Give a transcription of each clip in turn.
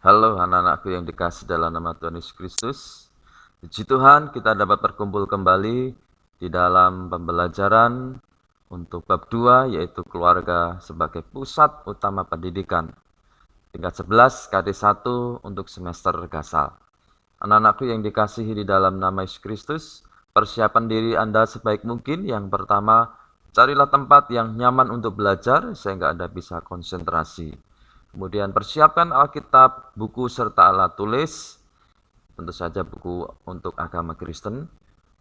Halo anak-anakku yang dikasih dalam nama Tuhan Yesus Kristus. Puji Tuhan, kita dapat berkumpul kembali di dalam pembelajaran untuk bab 2, yaitu keluarga sebagai pusat utama pendidikan. Tingkat 11, KD1 untuk semester Gasal. Anak-anakku yang dikasihi di dalam nama Yesus Kristus, persiapan diri Anda sebaik mungkin. Yang pertama, carilah tempat yang nyaman untuk belajar sehingga Anda bisa konsentrasi. Kemudian persiapkan Alkitab, buku serta alat tulis, tentu saja buku untuk agama Kristen.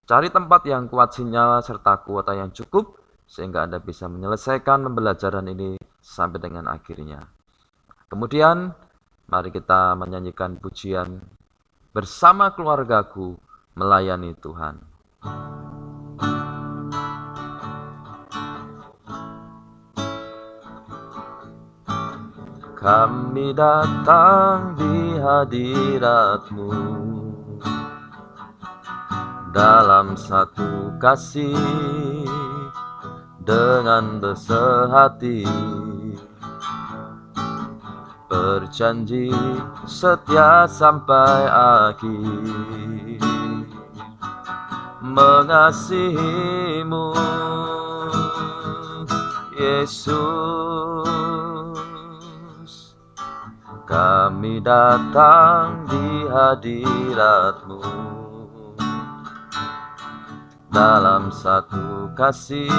Cari tempat yang kuat sinyal serta kuota yang cukup, sehingga Anda bisa menyelesaikan pembelajaran ini sampai dengan akhirnya. Kemudian, mari kita menyanyikan pujian bersama keluargaku melayani Tuhan. Kami datang di hadirat-Mu dalam satu kasih dengan bersehati, berjanji setia sampai akhir, mengasihi-Mu Yesus. Kami datang di hadirat-Mu dalam satu kasih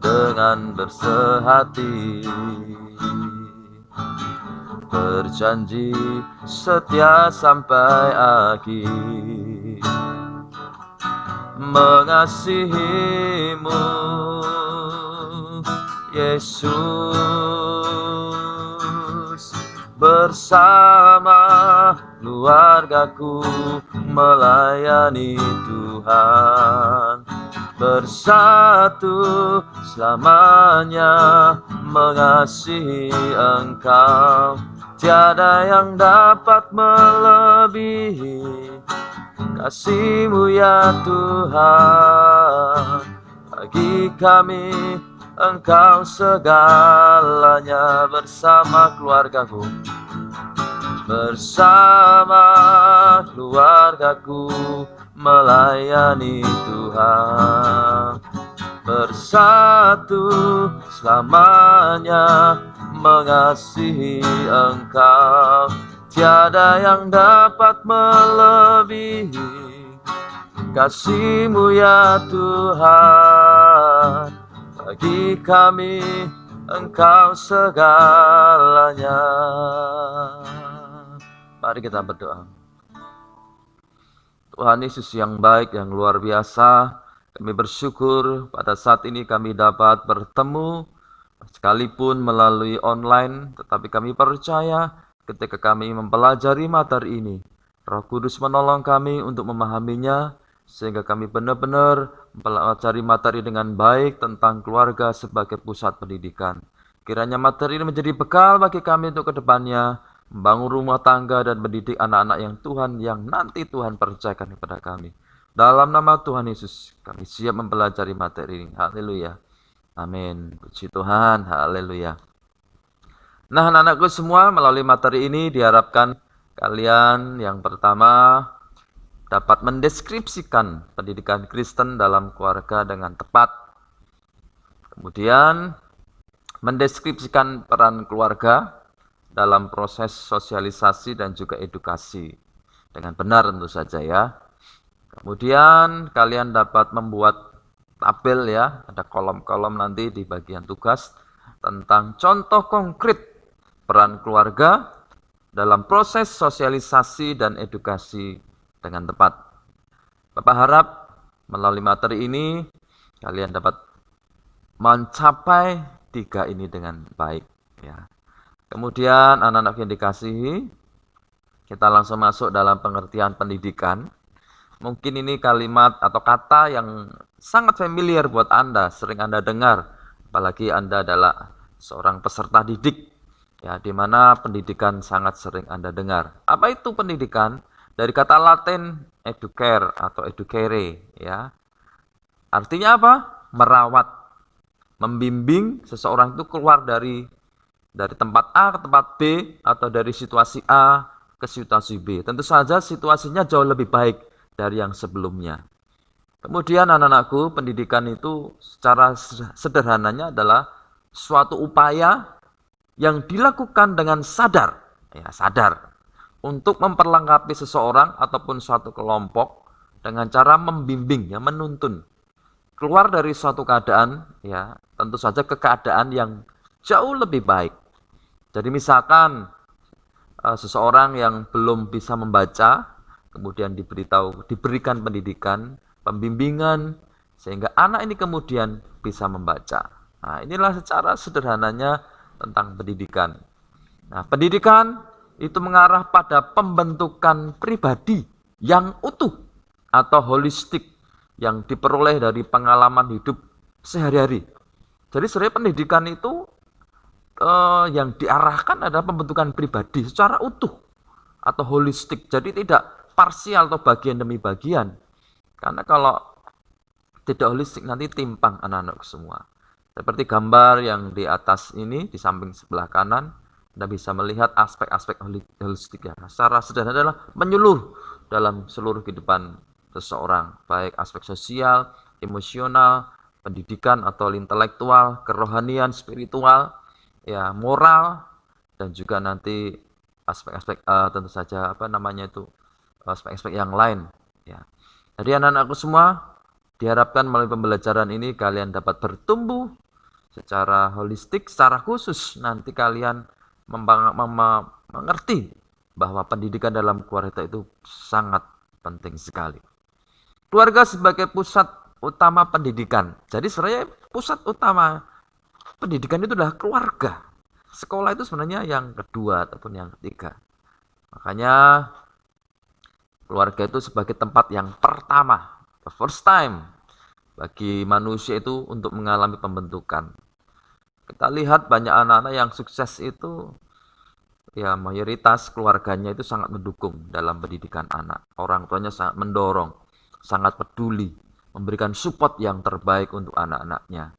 dengan bersehati, berjanji setia sampai akhir, mengasihi-Mu Yesus. Bersama keluargaku melayani Tuhan, bersatu selamanya mengasihi Engkau. Tiada yang dapat melebihi kasih-Mu ya Tuhan. Bagi kami Engkau segalanya. Bersama keluargaku, bersama keluargaku melayani Tuhan, bersatu selamanya mengasihi Engkau. Tiada yang dapat melebihi kasih-Mu ya Tuhan. Bagi kami Engkau segalanya. Mari kita berdoa. Tuhan Yesus yang baik, yang luar biasa, kami bersyukur pada saat ini kami dapat bertemu sekalipun melalui online, tetapi kami percaya ketika kami mempelajari materi ini, Roh Kudus menolong kami untuk memahaminya, sehingga kami benar-benar mempelajari materi dengan baik tentang keluarga sebagai pusat pendidikan. Kiranya materi ini menjadi bekal bagi kami untuk kedepannya, membangun rumah tangga dan mendidik anak-anak yang nanti Tuhan percayakan kepada kami. Dalam nama Tuhan Yesus, kami siap mempelajari materi ini. Haleluya. Amin. Puji Tuhan. Haleluya. Nah, anak-anakku semua, melalui materi ini diharapkan kalian yang pertama dapat mendeskripsikan pendidikan Kristen dalam keluarga dengan tepat. Kemudian, mendeskripsikan peran keluarga dalam proses sosialisasi dan juga edukasi dengan benar tentu saja ya. Kemudian kalian dapat membuat tabel ya, ada kolom-kolom nanti di bagian tugas tentang contoh konkret peran keluarga dalam proses sosialisasi dan edukasi dengan tepat. Bapak harap melalui materi ini kalian dapat mencapai 3 ini dengan baik ya. Kemudian anak-anak yang dikasihi, kita langsung masuk dalam pengertian pendidikan. Mungkin ini kalimat atau kata yang sangat familiar buat Anda, sering Anda dengar, apalagi Anda adalah seorang peserta didik, ya, di mana pendidikan sangat sering Anda dengar. Apa itu pendidikan? Dari kata Latin educare atau educere, ya. Artinya apa? Merawat, membimbing seseorang itu keluar dari dari tempat A ke tempat B atau dari situasi A ke situasi B. Tentu saja situasinya jauh lebih baik dari yang sebelumnya. Kemudian anak-anakku, pendidikan itu secara sederhananya adalah suatu upaya yang dilakukan dengan sadar, ya sadar, untuk memperlengkapi seseorang ataupun suatu kelompok dengan cara membimbing, ya menuntun keluar dari suatu keadaan, ya tentu saja ke keadaan yang jauh lebih baik. Jadi misalkan seseorang yang belum bisa membaca, kemudian diberikan pendidikan, pembimbingan, sehingga anak ini kemudian bisa membaca. Nah, inilah secara sederhananya tentang pendidikan. Nah, pendidikan itu mengarah pada pembentukan pribadi yang utuh atau holistik yang diperoleh dari pengalaman hidup sehari-hari. Jadi sebenarnya pendidikan itu yang diarahkan adalah pembentukan pribadi secara utuh atau holistik. Jadi tidak parsial atau bagian demi bagian. Karena kalau tidak holistik nanti timpang anak-anak semua. Seperti gambar yang di atas ini, di samping sebelah kanan, Anda bisa melihat aspek-aspek holistik ya. Secara sederhana adalah menyeluruh dalam seluruh kehidupan seseorang, baik aspek sosial, emosional, pendidikan atau intelektual, kerohanian, spiritual, ya moral, dan juga nanti aspek-aspek tentu saja aspek-aspek yang lain. Ya. Jadi anak-anakku semua, diharapkan melalui pembelajaran ini kalian dapat bertumbuh secara holistik, secara khusus nanti kalian mengerti bahwa pendidikan dalam keluarga itu sangat penting sekali. Keluarga sebagai pusat utama pendidikan. Jadi sebenarnya pusat utama pendidikan itu adalah keluarga. Sekolah itu sebenarnya yang kedua ataupun yang ketiga. Makanya keluarga itu sebagai tempat yang pertama, the first time bagi manusia itu untuk mengalami pembentukan. Kita lihat banyak anak-anak yang sukses itu ya mayoritas keluarganya itu sangat mendukung dalam pendidikan anak. Orang tuanya sangat mendorong, sangat peduli, memberikan support yang terbaik untuk anak-anaknya.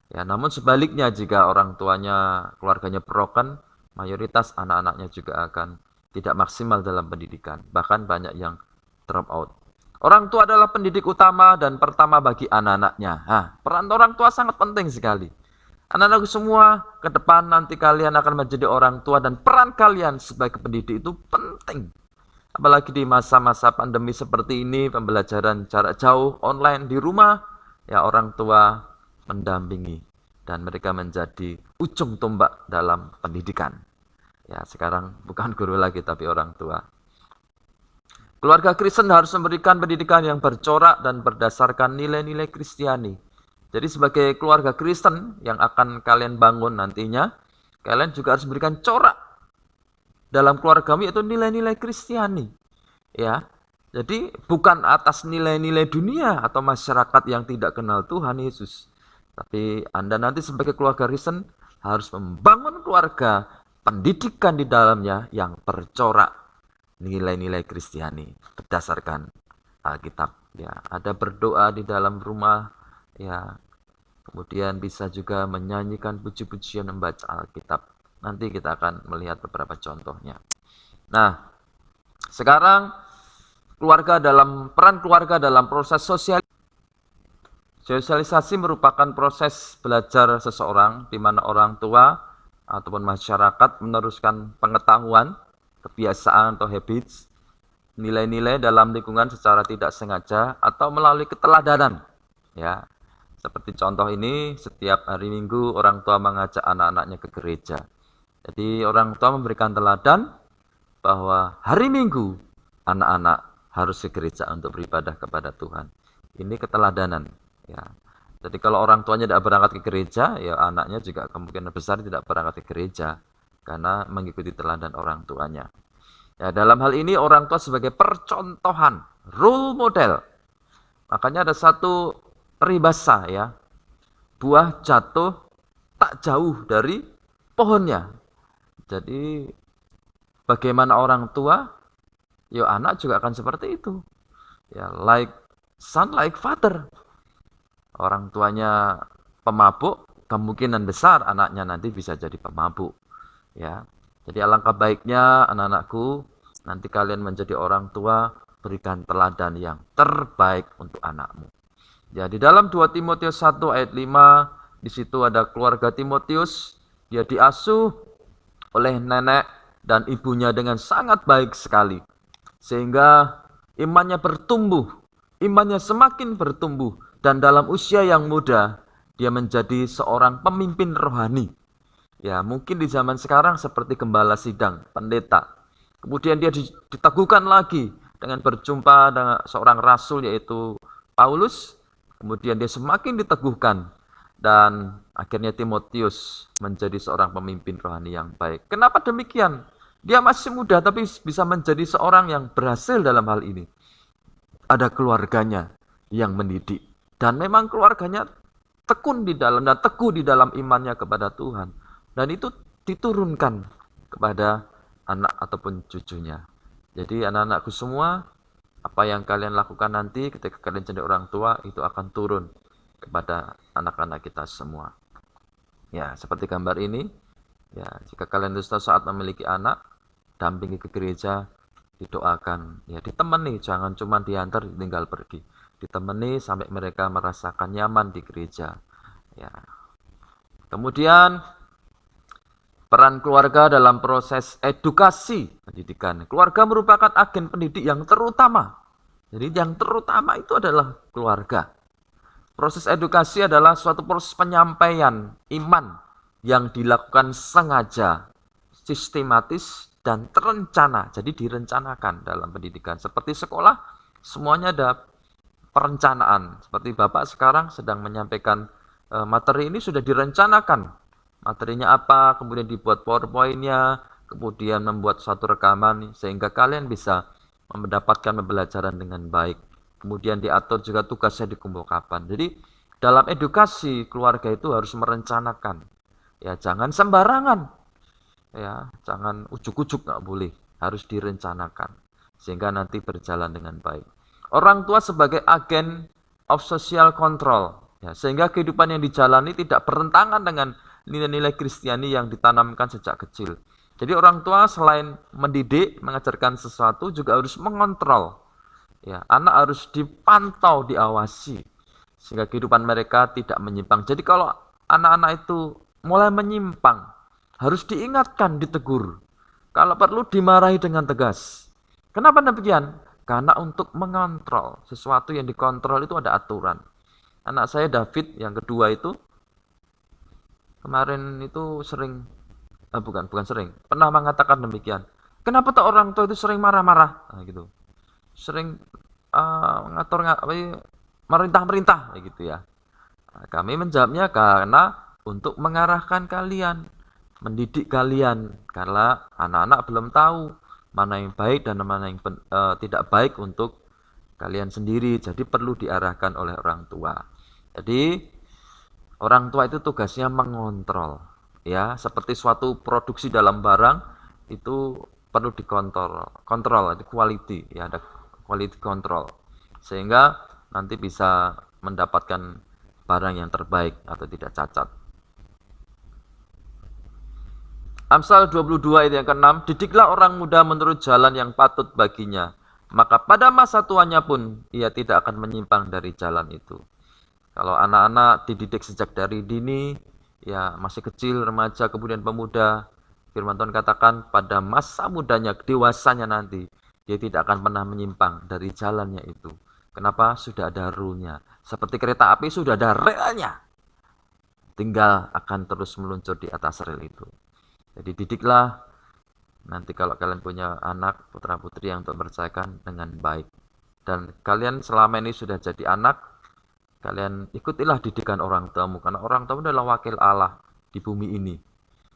Ya, namun sebaliknya jika orang tuanya, keluarganya broken, mayoritas anak-anaknya juga akan tidak maksimal dalam pendidikan. Bahkan banyak yang drop out. Orang tua adalah pendidik utama dan pertama bagi anak-anaknya. Nah, peran orang tua sangat penting sekali. Anak-anakku semua, ke depan nanti kalian akan menjadi orang tua dan peran kalian sebagai pendidik itu penting. Apalagi di masa-masa pandemi seperti ini, pembelajaran jarak jauh, online, di rumah, ya orang tua mendampingi dan mereka menjadi ujung tombak dalam pendidikan. Ya, sekarang bukan guru lagi tapi orang tua. Keluarga Kristen harus memberikan pendidikan yang bercorak dan berdasarkan nilai-nilai Kristiani. Jadi sebagai keluarga Kristen yang akan kalian bangun nantinya, kalian juga harus memberikan corak dalam keluargamu yaitu nilai-nilai Kristiani. Ya. Jadi bukan atas nilai-nilai dunia atau masyarakat yang tidak kenal Tuhan Yesus. Tapi Anda nanti sebagai keluarga Kristen harus membangun keluarga, pendidikan di dalamnya yang bercorak nilai-nilai Kristiani berdasarkan Alkitab. Ya, ada berdoa di dalam rumah, ya. Kemudian bisa juga menyanyikan puji-pujian membaca Alkitab. Nanti kita akan melihat beberapa contohnya. Nah, sekarang peran keluarga dalam proses sosialisasi merupakan proses belajar seseorang di mana orang tua ataupun masyarakat meneruskan pengetahuan, kebiasaan atau habits, nilai-nilai dalam lingkungan secara tidak sengaja atau melalui keteladanan. Ya, seperti contoh ini, setiap hari Minggu orang tua mengajak anak-anaknya ke gereja. Jadi orang tua memberikan teladan bahwa hari Minggu anak-anak harus ke gereja untuk beribadah kepada Tuhan. Ini keteladanan. Ya. Jadi kalau orang tuanya tidak berangkat ke gereja, ya anaknya juga kemungkinan besar tidak berangkat ke gereja karena mengikuti teladan orang tuanya. Ya, dalam hal ini orang tua sebagai percontohan, role model. Makanya ada satu peribahasa ya, buah jatuh tak jauh dari pohonnya. Jadi bagaimana orang tua, ya anak juga akan seperti itu. Ya, like son, like father. Orang tuanya pemabuk, kemungkinan besar anaknya nanti bisa jadi pemabuk. Ya. Jadi alangkah baiknya anak-anakku, nanti kalian menjadi orang tua, berikan teladan yang terbaik untuk anakmu. Ya, di dalam 2 Timotius 1 ayat 5, di situ ada keluarga Timotius, dia diasuh oleh nenek dan ibunya dengan sangat baik sekali. Sehingga imannya bertumbuh, imannya semakin bertumbuh, dan dalam usia yang muda, dia menjadi seorang pemimpin rohani. Ya, mungkin di zaman sekarang seperti gembala sidang, pendeta. Kemudian dia diteguhkan lagi dengan berjumpa dengan seorang rasul yaitu Paulus. Kemudian dia semakin diteguhkan dan akhirnya Timotius menjadi seorang pemimpin rohani yang baik. Kenapa demikian? Dia masih muda tapi bisa menjadi seorang yang berhasil dalam hal ini. Ada keluarganya yang mendidik dan memang keluarganya tekun di dalam dan teguh di dalam imannya kepada Tuhan. Dan itu diturunkan kepada anak ataupun cucunya. Jadi anak-anakku semua, apa yang kalian lakukan nanti ketika kalian jadi orang tua, itu akan turun kepada anak-anak kita semua. Ya, seperti gambar ini, ya, jika kalian suatu saat memiliki anak, dampingi ke gereja, didoakan, ya ditemani, jangan cuma diantar tinggal pergi. Ditemani sampai mereka merasakan nyaman di gereja. Ya. Kemudian peran keluarga dalam proses edukasi pendidikan. Keluarga merupakan agen pendidik yang terutama. Jadi yang terutama itu adalah keluarga. Proses edukasi adalah suatu proses penyampaian iman yang dilakukan sengaja, sistematis, dan terencana. Jadi direncanakan dalam pendidikan. Seperti sekolah, semuanya ada perencanaan. Seperti Bapak sekarang sedang menyampaikan materi ini sudah direncanakan. Materinya apa, kemudian dibuat PowerPoint-nya, kemudian membuat suatu rekaman sehingga kalian bisa mendapatkan pembelajaran dengan baik. Kemudian diatur juga tugasnya dikumpul kapan. Jadi dalam edukasi keluarga itu harus merencanakan. Ya, jangan sembarangan. Ya, jangan ujuk-ujuk, nggak boleh. Harus direncanakan sehingga nanti berjalan dengan baik. Orang tua sebagai agen of social control, ya, sehingga kehidupan yang dijalani tidak bertentangan dengan nilai-nilai Kristiani yang ditanamkan sejak kecil. Jadi orang tua selain mendidik, mengajarkan sesuatu juga harus mengontrol. Ya, anak harus dipantau, diawasi sehingga kehidupan mereka tidak menyimpang. Jadi kalau anak-anak itu mulai menyimpang, harus diingatkan, ditegur. Kalau perlu dimarahi dengan tegas. Kenapa demikian? Karena untuk mengontrol. Sesuatu yang dikontrol itu ada aturan. Anak saya David yang kedua itu kemarin itu sering bukan sering, pernah mengatakan demikian. Kenapa tuh orang tua itu sering marah-marah? Nah, gitu. Sering mengatur merintah-merintah gitu ya. Nah, kami menjawabnya karena untuk mengarahkan kalian, mendidik kalian, karena anak-anak belum tahu mana yang baik dan mana yang tidak baik untuk kalian sendiri. Jadi perlu diarahkan oleh orang tua. Jadi orang tua itu tugasnya mengontrol, ya, seperti suatu produksi dalam barang itu perlu dikontrol, kontrol, quality, ya, ada quality control, sehingga nanti bisa mendapatkan barang yang terbaik atau tidak cacat. Amsal 22 ayat yang ke-6, didiklah orang muda menurut jalan yang patut baginya, maka pada masa tuanya pun ia tidak akan menyimpang dari jalan itu. Kalau anak-anak dididik sejak dari dini, ya masih kecil, remaja, kemudian pemuda, firman Tuhan katakan pada masa mudanya, dewasanya nanti, dia tidak akan pernah menyimpang dari jalannya itu. Kenapa? Sudah ada rule-nya. Seperti kereta api sudah ada relnya. Tinggal akan terus meluncur di atas rel itu. Jadi didiklah nanti kalau kalian punya anak, putra-putri yang untuk mempercayakan dengan baik. Dan kalian selama ini sudah jadi anak, kalian ikutilah didikan orang tuamu. Karena orang tuamu adalah wakil Allah di bumi ini.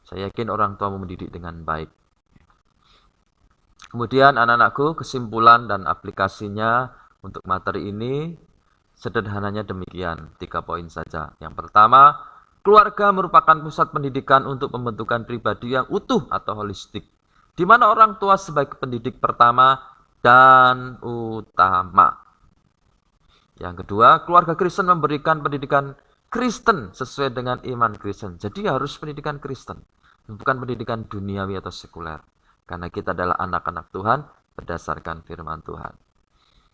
Saya yakin orang tuamu mendidik dengan baik. Kemudian anak-anakku, kesimpulan dan aplikasinya untuk materi ini sederhananya demikian, 3 poin saja. Yang pertama, keluarga merupakan pusat pendidikan untuk pembentukan pribadi yang utuh atau holistik, di mana orang tua sebagai pendidik pertama dan utama. Yang kedua, keluarga Kristen memberikan pendidikan Kristen sesuai dengan iman Kristen. Jadi harus pendidikan Kristen. bukan pendidikan duniawi atau sekuler. Karena kita adalah anak-anak Tuhan berdasarkan firman Tuhan.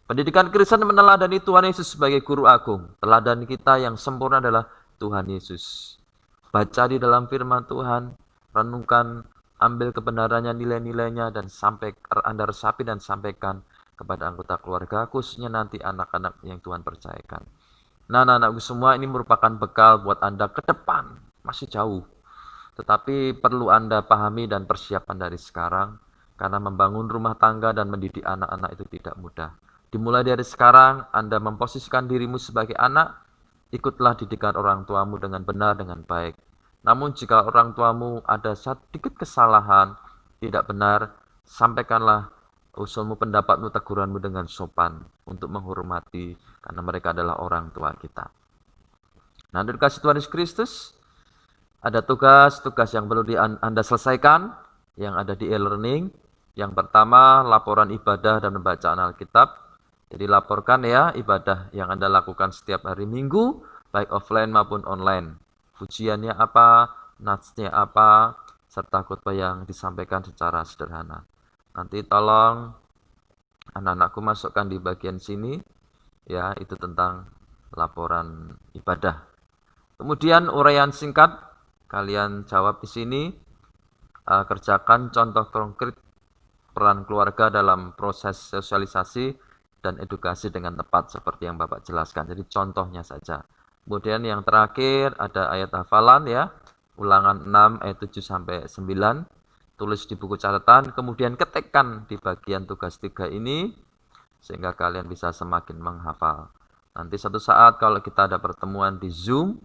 Pendidikan Kristen meneladani Tuhan Yesus sebagai guru agung. Teladan kita yang sempurna adalah Tuhan Yesus. Baca di dalam firman Tuhan, renungkan, ambil kebenarannya, nilai-nilainya, dan sampai Anda resapi dan sampaikan kepada anggota keluarga, khususnya nanti anak-anak yang Tuhan percayakan. Nah, anak-anakku semua, ini merupakan bekal buat Anda ke depan, masih jauh. Tetapi perlu Anda pahami dan persiapan dari sekarang, karena membangun rumah tangga dan mendidik anak-anak itu tidak mudah. Dimulai dari sekarang, Anda memposisikan dirimu sebagai anak, ikutlah didikan orang tuamu dengan benar, dengan baik. Namun jika orang tuamu ada sedikit kesalahan, tidak benar, sampaikanlah usulmu, pendapatmu, teguranmu dengan sopan untuk menghormati, karena mereka adalah orang tua kita. Nah, dari kasih Tuhan Yesus Kristus, ada tugas-tugas yang perlu Anda selesaikan, yang ada di e-learning. Yang pertama, laporan ibadah dan pembacaan Alkitab. Jadi laporkan ya ibadah yang Anda lakukan setiap hari Minggu, baik offline maupun online. Pujiannya apa, natsnya apa, serta khotbah yang disampaikan secara sederhana. Nanti tolong anak-anakku masukkan di bagian sini, ya, itu tentang laporan ibadah. Kemudian uraian singkat, kalian jawab di sini, kerjakan contoh konkret peran keluarga dalam proses sosialisasi dan edukasi dengan tepat seperti yang Bapak jelaskan. Jadi contohnya saja. Kemudian yang terakhir ada ayat hafalan ya, Ulangan 6 ayat 7 sampai 9. Tulis di buku catatan, kemudian ketikkan di bagian tugas 3 ini sehingga kalian bisa semakin menghafal. Nanti satu saat kalau kita ada pertemuan di Zoom,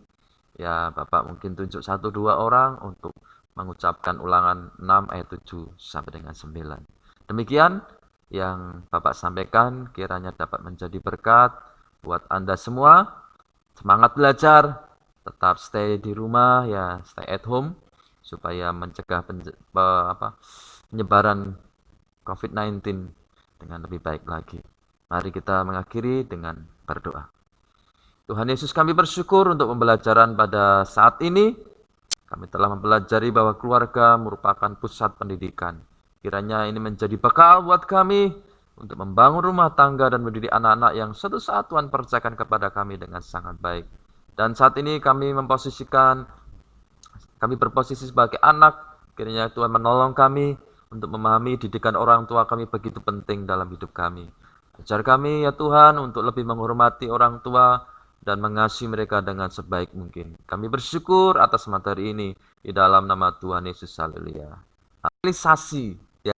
ya Bapak mungkin tunjuk 1-2 orang untuk mengucapkan Ulangan 6 ayat 7 sampai dengan 9. Demikian yang Bapak sampaikan, kiranya dapat menjadi berkat buat Anda semua. Semangat belajar, tetap stay di rumah ya, stay at home supaya mencegah penyebaran COVID-19 dengan lebih baik lagi. Mari kita mengakhiri dengan berdoa. Tuhan Yesus, kami bersyukur untuk pembelajaran pada saat ini. Kami telah mempelajari bahwa keluarga merupakan pusat pendidikan. Kiranya ini menjadi bekal buat kami untuk membangun rumah tangga dan mendidik anak-anak yang suatu saat Tuhan percayakan kepada kami dengan sangat baik. Dan saat ini kami berposisi sebagai anak, kiranya Tuhan menolong kami untuk memahami didikan orang tua kami begitu penting dalam hidup kami. Ajar kami ya Tuhan untuk lebih menghormati orang tua dan mengasihi mereka dengan sebaik mungkin. Kami bersyukur atas materi ini di dalam nama Tuhan Yesus. Haleluya. Realisasi